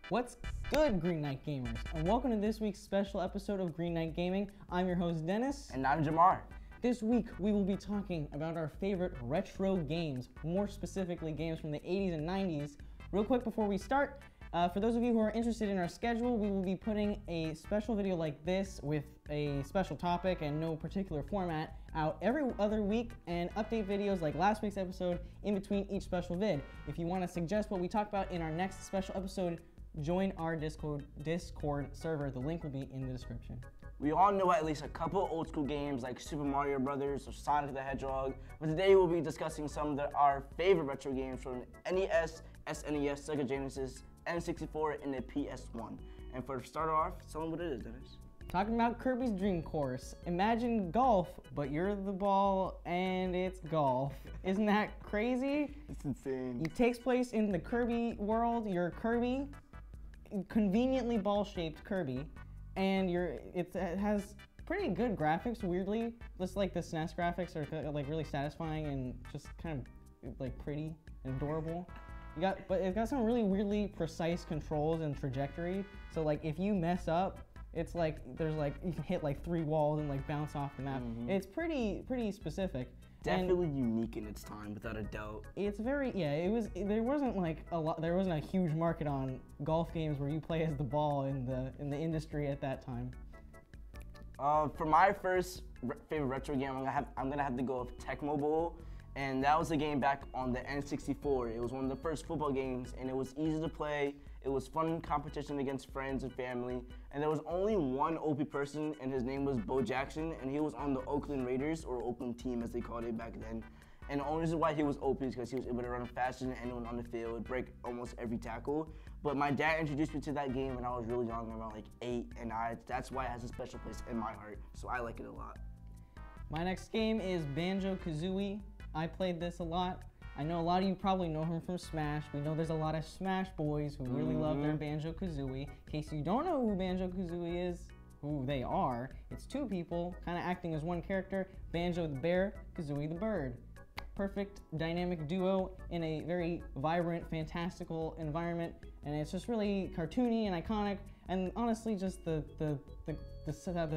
What's good, Green Knight gamers? And welcome to this week's special episode of Green Knight Gaming. I'm your host, Dennis. And I'm Jamar. This week, we will be talking about our favorite retro games, more specifically games from the 80s and 90s. Real quick before we start, for those of you who are interested in our schedule, we will be putting a special video like this with a special topic and no particular format out every other week, and update videos like last week's episode in between each special vid. If you want to suggest what we talk about in our next special episode, join our Discord server. The link will be in the description. We all know at least a couple old school games like Super Mario Brothers or Sonic the Hedgehog, but today we'll be discussing some of our favorite retro games from NES, SNES, Sega Genesis, N64, and the PS1. And for to start off, tell them what it is, Dennis. Talking about Kirby's Dream Course. Imagine golf, but you're the ball and it's golf. Isn't that crazy? It's insane. It takes place in the Kirby world. You're Kirby, conveniently ball-shaped Kirby, and it has pretty good graphics, weirdly. Just like the SNES graphics are like really satisfying and just kind of like pretty and adorable. But it's got some really weirdly precise controls and trajectory. So like if you mess up, it's like there's like you can hit like 3 walls and like bounce off the map. Mm-hmm. It's pretty specific. Definitely unique in its time, without a doubt. It's very there wasn't a huge market on golf games where you play as the ball in the industry at that time. For my first favorite retro game, I'm gonna have to go with Tecmo Bowl. And that was a game back on the N64. It was one of the first football games, and it was easy to play. It was fun competition against friends and family. And there was only one OP person, and his name was Bo Jackson, and he was on the Oakland Raiders, or Oakland team as they called it back then. And the only reason why he was OP is because he was able to run faster than anyone on the field, break almost every tackle. But my dad introduced me to that game when I was really young, around like 8, and that's why it has a special place in my heart. So I like it a lot. My next game is Banjo Kazooie. I played this a lot. I know a lot of you probably know him from Smash. We know there's a lot of Smash boys who really love their Banjo Kazooie. In case you don't know who Banjo Kazooie is, who they are, it's 2 people kind of acting as one character, Banjo the bear, Kazooie the bird. Perfect dynamic duo in a very vibrant, fantastical environment, and it's just really cartoony and iconic, and honestly just the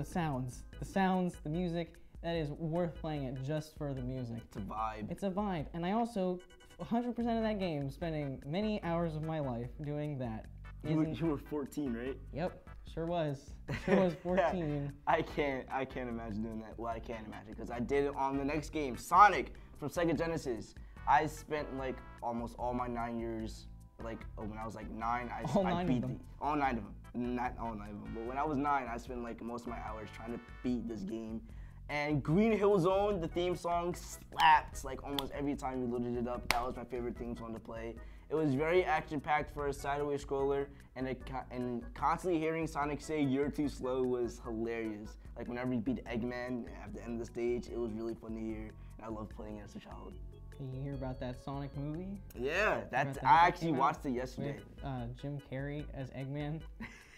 sounds, the music. That is worth playing it just for the music. It's a vibe. It's a vibe. And I also, 100% of that game, spending many hours of my life doing that. You were 14, right? Yep, sure was. Sure was 14. I can't imagine doing that. Well, I can't imagine, because I did it on the next game, Sonic from Sega Genesis. I spent like almost all my 9 years, when I was like 9, I beat all 9 of them. Not all 9 of them, but when I was 9, I spent like most of my hours trying to beat this game. And Green Hill Zone, the theme song, slapped like almost every time you loaded it up. That was my favorite theme song to play. It was very action-packed for a sideways scroller, and constantly hearing Sonic say "You're too slow" was hilarious. Like whenever you beat Eggman at the end of the stage, it was really fun to hear, and I loved playing it as a child. Did you hear about that Sonic movie? Yeah, I actually watched it yesterday. With Jim Carrey as Eggman.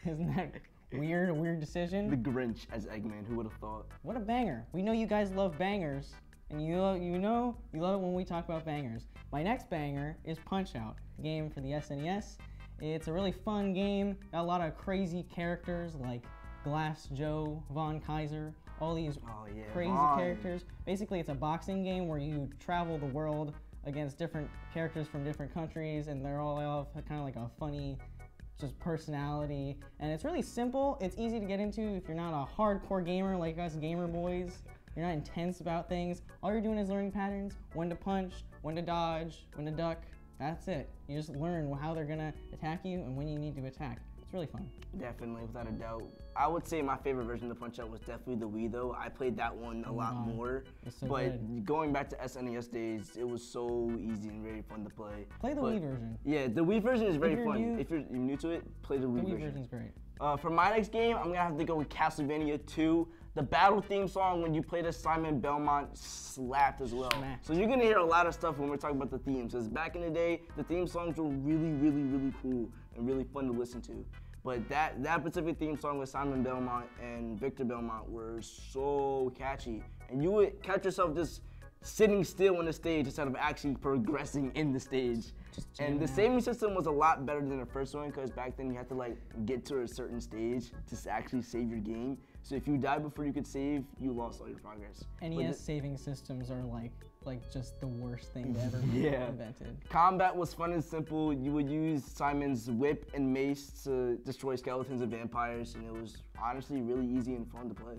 Isn't that weird? A weird decision? The Grinch as Eggman, who would have thought? What a banger. We know you guys love bangers, and you love it when we talk about bangers. My next banger is Punch-Out!, a game for the SNES. It's a really fun game, got a lot of crazy characters like Glass Joe, Von Kaiser, all these crazy characters. Basically, it's a boxing game where you travel the world against different characters from different countries, and they're all have kind of like a funny just personality, and it's really simple. It's easy to get into if you're not a hardcore gamer like us gamer boys. You're not intense about things. All you're doing is learning patterns, when to punch, when to dodge, when to duck. That's it. You just learn how they're gonna attack you and when you need to attack. It's really fun. Definitely, without a doubt. I would say my favorite version of Punch-Out was definitely the Wii, though. I played that one a lot more. So but good. Going back to SNES days, it was so easy and very fun to play. Play the Wii version. Yeah, the Wii version is very fun. If you're new to it, play the Wii version. The Wii version's great. For my next game, I'm gonna have to go with Castlevania 2. The battle theme song when you played as Simon Belmont slapped as well. So you're gonna hear a lot of stuff when we're talking about the themes. Because back in the day, the theme songs were really, really, really cool and really fun to listen to. But that specific theme song with Simon Belmont and Victor Belmont were so catchy. And you would catch yourself just sitting still on the stage instead of actually progressing in the stage. And the saving system was a lot better than the first one because back then you had to like get to a certain stage to actually save your game. So if you died before you could save, you lost all your progress. NES saving systems are like just the worst thing ever invented. Combat was fun and simple. You would use Simon's whip and mace to destroy skeletons and vampires, and it was honestly really easy and fun to play.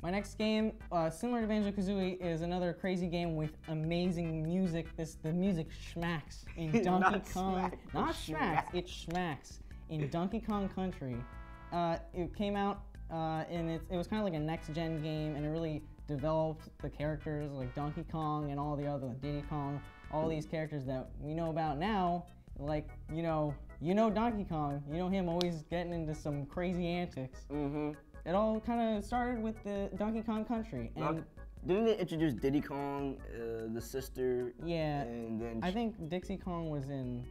My next game, similar to Banjo Kazooie, is another crazy game with amazing music. The music schmacks in Donkey Kong. Not smacks, it schmacks in Donkey Kong Country. It came out and it was kind of like a next-gen game, and it really developed the characters like Donkey Kong and all the other Diddy Kong, all these characters that we know about now. Like you know Donkey Kong. You know him always getting into some crazy antics. It all kind of started with the Donkey Kong Country, and didn't they introduce Diddy Kong, the sister? Yeah, and then I think Dixie Kong was in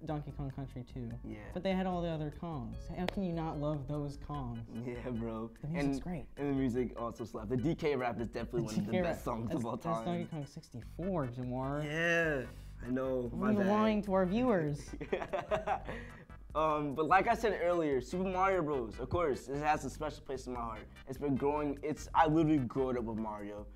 Donkey Kong Country too. Yeah, but they had all the other Kongs. How can you not love those Kongs? Yeah, bro. The music's great. And the music also slapped. The DK rap is definitely one of the best songs of all time. That's Donkey Kong 64, Jamar. Yeah, I know. We're lying to our viewers. But like I said earlier, Super Mario Bros. Of course, it has a special place in my heart. It's been growing. I literally grew up with Mario.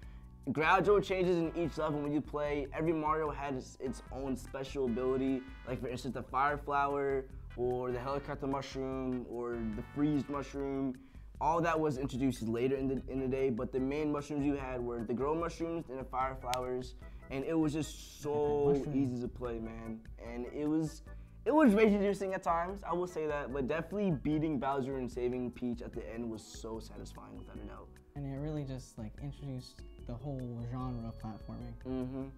Gradual changes in each level when you play. Every Mario has its own special ability. Like for instance, the Fire Flower, or the Helicopter Mushroom, or the Freeze Mushroom. All that was introduced later in the day. But the main mushrooms you had were the Grow Mushrooms and the Fire Flowers, and it was just so easy to play, man. And it was rage-inducing at times, I will say that, but definitely beating Bowser and saving Peach at the end was so satisfying, without a doubt. And it really just like introduced the whole genre of platforming.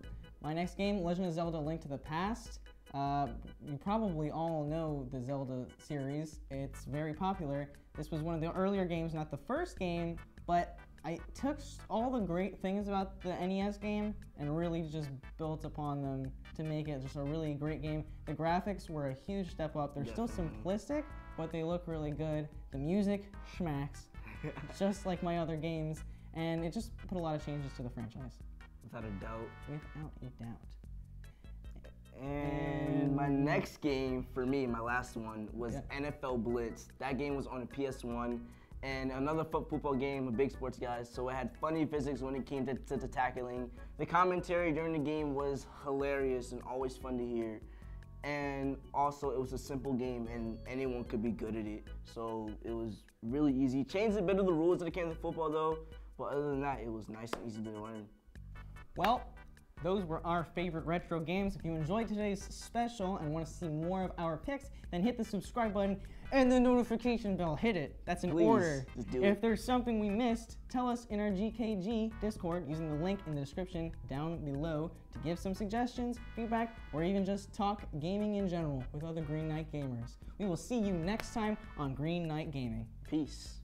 My next game, Legend of Zelda: Link to the Past. You probably all know the Zelda series. It's very popular. This was one of the earlier games, not the first game, but I took all the great things about the NES game and really just built upon them to make it just a really great game. The graphics were a huge step up. They're still simplistic, but they look really good. The music schmacks, just like my other games, and it just put a lot of changes to the franchise. Without a doubt. Without a doubt. And my next game, for me, my last one, was NFL Blitz. That game was on the PS1. And another football game, a big sports guy, so it had funny physics when it came to tackling. The commentary during the game was hilarious and always fun to hear. And also, it was a simple game, and anyone could be good at it. So it was really easy. Changed a bit of the rules when it came to football, though. But other than that, it was nice and easy to learn. Well, those were our favorite retro games. If you enjoyed today's special and want to see more of our picks, then hit the subscribe button and the notification bell. Hit it. That's an order. Just do it. If there's something we missed, tell us in our GKG Discord using the link in the description down below to give some suggestions, feedback, or even just talk gaming in general with other Green Knight gamers. We will see you next time on Green Knight Gaming. Peace.